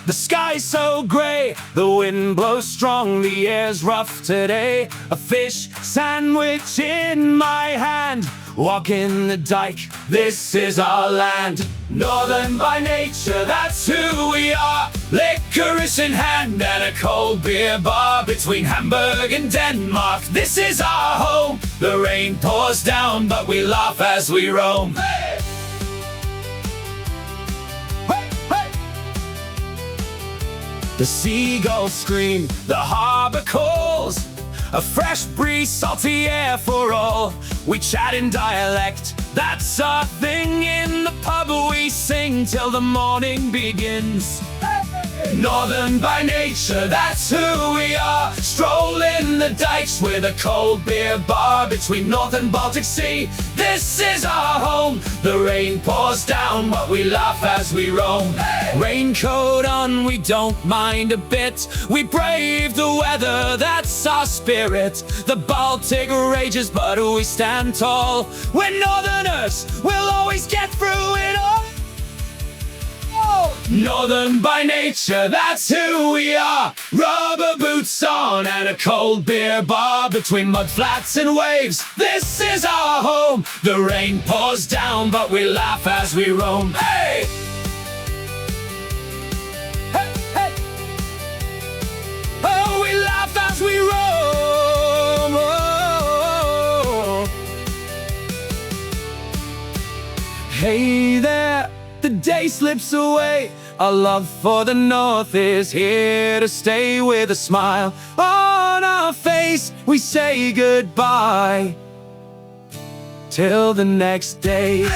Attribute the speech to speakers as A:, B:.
A: The sky's so gray, the wind blows strong, the air's rough today. A fish sandwich in my hand, walking the dike, this is our land. Northern by nature, that's who we are. Licorice in hand and a cold beer bar between Hamburg and Denmark, this is our home. The rain pours down, but we laugh as we roam. Hey! Hey, hey! The seagulls scream, the harbor calls, a fresh breeze, salty air for all. We chat in dialect, that's our thing. In the pub we sing till the morning begins. Northern by nature, that's who we are. Strolling the dikes with a cold beer bar between North and Baltic Sea, this is our home. The rain pours down, but we laugh as we roam. Raincoat on, we don't mind a bit. We brave the weather, that's our spirit. The Baltic rages, but we stand tall. We're Northerners, we'll always get through it all. Northern by nature, that's who we are. Rubber boots on and a cold beer bar between mud flats and waves, this is our home. The rain pours down, but we laugh as we roam. Hey! Hey, hey! Oh, we laugh as we roam. Oh. Hey there, the day slips away. Our love for the North is here to stay. With a smile on our face, we say goodbye till the next day.